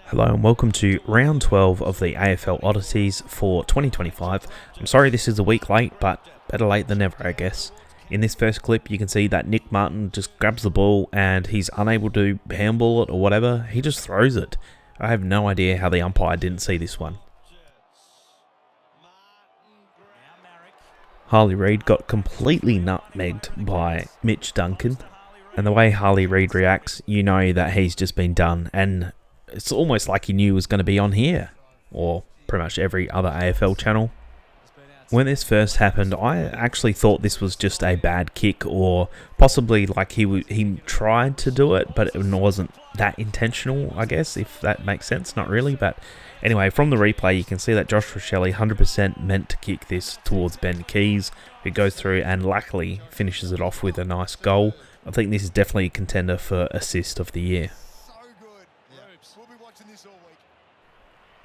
Hello and welcome to round 12 of the AFL Oddities for 2025. I'm sorry this is a week late, but better late than never, I guess. In this first clip, you can see that Nick Martin just grabs the ball and he's unable to handball it or whatever. He just throws it. I have no idea how the umpire didn't see this one. Harley Reid got completely nutmegged by Mitch Duncan. And the way Harley Reid reacts, you know that he's just been done. And it's almost like he knew it was going to be on here, or pretty much every other AFL channel. When this first happened, I actually thought this was just a bad kick, or possibly like he tried to do it, but it wasn't that intentional, I guess, if that makes sense. Not really, but anyway, from the replay, you can see that Josh Rochelle 100% meant to kick this towards Ben Keys, who goes through and luckily finishes it off with a nice goal. I think this is definitely a contender for assist of the year.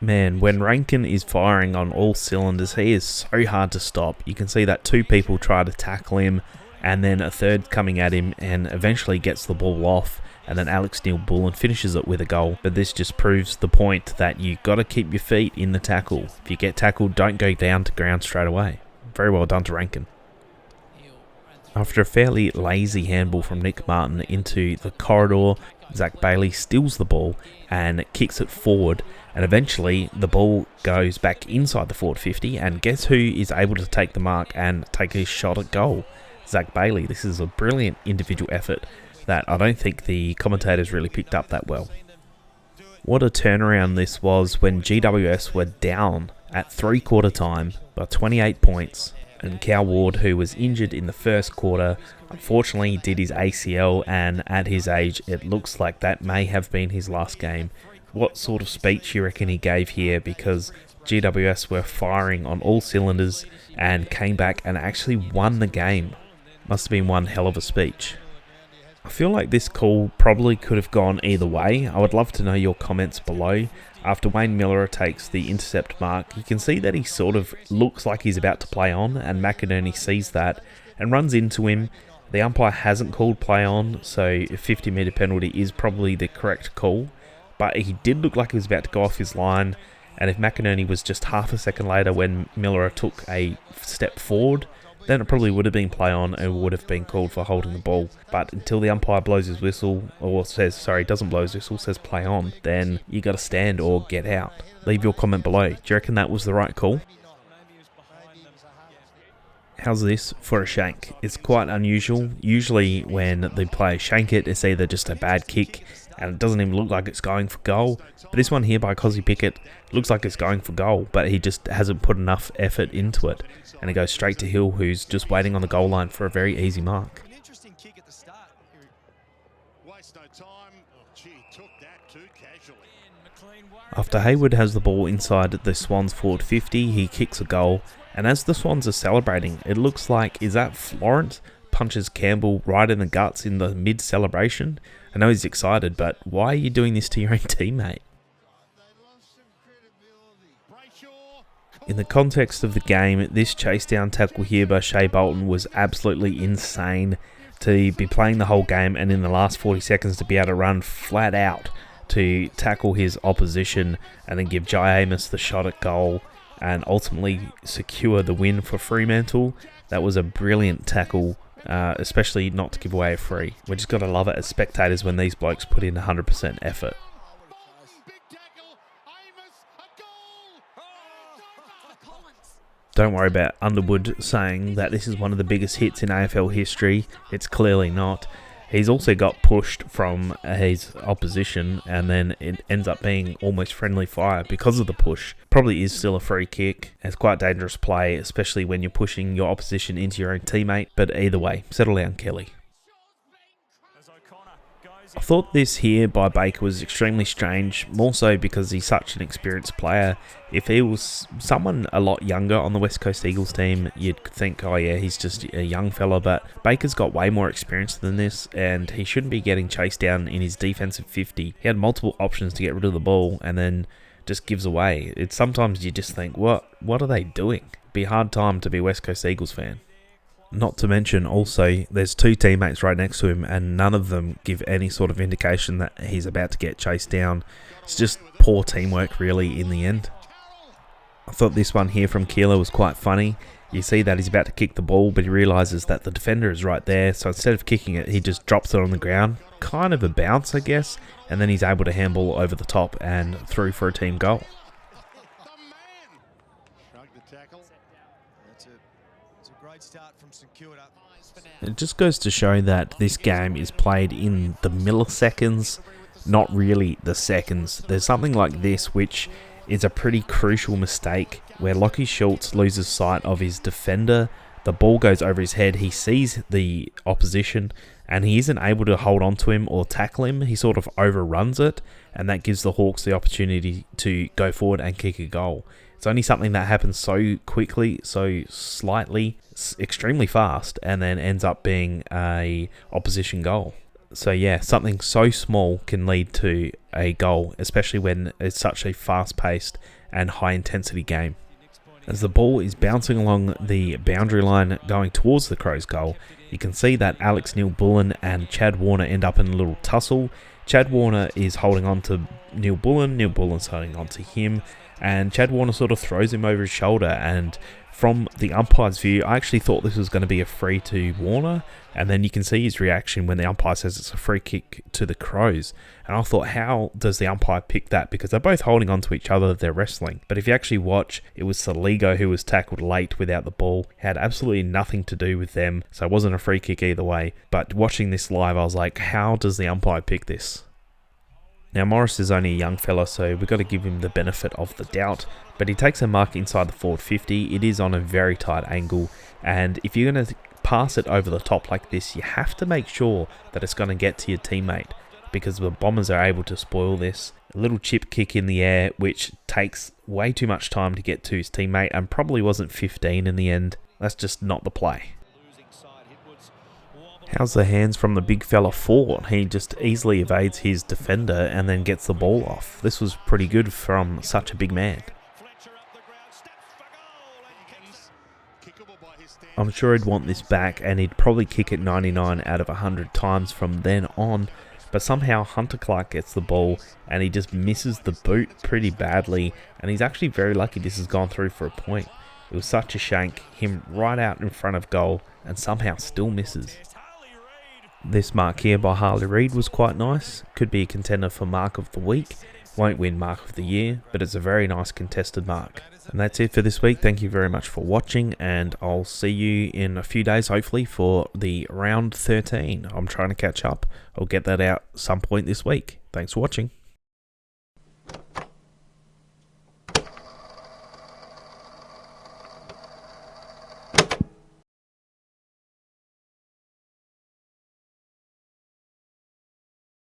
Man, when Ranken is firing on all cylinders, he is so hard to stop. You can see that two people try to tackle him, and then a third coming at him, and eventually gets the ball off, and then Alex Neil-Bullen finishes it with a goal. But this just proves the point that you got to keep your feet in the tackle. If you get tackled, don't go down to ground straight away. Very well done to Ranken. After a fairly lazy handball from Nick Martin into the corridor, Zach Bailey steals the ball and kicks it forward, and eventually the ball goes back inside the forward 50, and guess who is able to take the mark and take his shot at goal? Zach Bailey. This is a brilliant individual effort that I don't think the commentators really picked up that well. What a turnaround this was when GWS were down at three-quarter time by 28 points. And Cal Ward, who was injured in the first quarter, unfortunately did his ACL, and at his age, it looks like that may have been his last game. What sort of speech you reckon he gave here? Because GWS were firing on all cylinders and came back and actually won the game. Must have been one hell of a speech. I feel like this call probably could have gone either way. I would love to know your comments below. After Wayne Miller takes the intercept mark, you can see that he sort of looks like he's about to play on, and McInerney sees that and runs into him. The umpire hasn't called play on, so a 50-metre penalty is probably the correct call, but he did look like he was about to go off his line, and if McInerney was just half a second later when Miller took a step forward, then it probably would have been play on and would have been called for holding the ball. But until the umpire blows his whistle, or doesn't blow his whistle, says play on, then you got to stand or get out. Leave your comment below. Do you reckon that was the right call? How's this for a shank? It's quite unusual. Usually when the players shank it, it's either just a bad kick and it doesn't even look like it's going for goal. But this one here by Cozzy Pickett looks like it's going for goal, but he just hasn't put enough effort into it. And it goes straight to Hill, who's just waiting on the goal line for a very easy mark. After Hayward has the ball inside the Swans forward 50, he kicks a goal. And as the Swans are celebrating, it looks like, is that Florence punches Campbell right in the guts in the mid-celebration? I know he's excited, but why are you doing this to your own teammate? In the context of the game, this chase down tackle here by Shea Bolton was absolutely insane. To be playing the whole game and in the last 40 seconds to be able to run flat out to tackle his opposition and then give Jai Amos the shot at goal and ultimately secure the win for Fremantle. That was a brilliant tackle, especially not to give away a free. We just got to love it as spectators when these blokes put in 100% effort. Don't worry about Underwood saying that this is one of the biggest hits in AFL history. It's clearly not. He's also got pushed from his opposition, and then it ends up being almost friendly fire because of the push. Probably is still a free kick. It's quite dangerous play, especially when you're pushing your opposition into your own teammate. But either way, settle down, Kelly. I thought this here by Baker was extremely strange, more so because he's such an experienced player. If he was someone a lot younger on the West Coast Eagles team, you'd think, oh yeah, he's just a young fella, but Baker's got way more experience than this, and he shouldn't be getting chased down in his defensive 50. He had multiple options to get rid of the ball, and then just gives away. Sometimes you just think, what are they doing? It'd be a hard time to be a West Coast Eagles fan. Not to mention also, there's two teammates right next to him and none of them give any sort of indication that he's about to get chased down. It's just poor teamwork really in the end. I thought this one here from Keeler was quite funny. You see that he's about to kick the ball, but he realises that the defender is right there, so instead of kicking it, he just drops it on the ground. Kind of a bounce, I guess, and then he's able to handball over the top and through for a team goal. It just goes to show that this game is played in the milliseconds, not really the seconds. There's something like this which is a pretty crucial mistake where Lockie Schultz loses sight of his defender. The ball goes over his head. He sees the opposition and he isn't able to hold on to him or tackle him. He sort of overruns it, and that gives the Hawks the opportunity to go forward and kick a goal. It's only something that happens so quickly, so slightly, extremely fast, and then ends up being a opposition goal. So yeah, something so small can lead to a goal, especially when it's such a fast-paced and high-intensity game. As the ball is bouncing along the boundary line going towards the Crows' goal, you can see that Alex Neil-Bullen and Chad Warner end up in a little tussle. Chad Warner is holding on to Neil-Bullen, Neil-Bullen's holding on to him, and Chad Warner sort of throws him over his shoulder, and from the umpire's view, I actually thought this was going to be a free to Warner, and then you can see his reaction when the umpire says it's a free kick to the Crows. And I thought, how does the umpire pick that? Because they're both holding on to each other, they're wrestling. But if you actually watch, it was Saligo who was tackled late without the ball. It had absolutely nothing to do with them, so it wasn't a free kick either way. But watching this live, I was like, how does the umpire pick this? Now, Morris is only a young fella, so we've got to give him the benefit of the doubt, but he takes a mark inside the forward 50. It is on a very tight angle, and if you're going to pass it over the top like this, you have to make sure that it's going to get to your teammate, because the Bombers are able to spoil this. A little chip kick in the air, which takes way too much time to get to his teammate, and probably wasn't 15 in the end. That's just not the play. How's the hands from the big fella for? He just easily evades his defender and then gets the ball off. This was pretty good from such a big man. I'm sure he'd want this back, and he'd probably kick it 99 out of 100 times from then on, but somehow Hunter Clark gets the ball and he just misses the boot pretty badly, and he's actually very lucky this has gone through for a point. It was such a shank, him right out in front of goal, and somehow still misses. This mark here by Harley Reid was quite nice. Could be a contender for Mark of the Week. Won't win Mark of the Year, but it's a very nice contested mark. And that's it for this week. Thank you very much for watching, and I'll see you in a few days, hopefully, for the round 13. I'm trying to catch up. I'll get that out some point this week. Thanks for watching.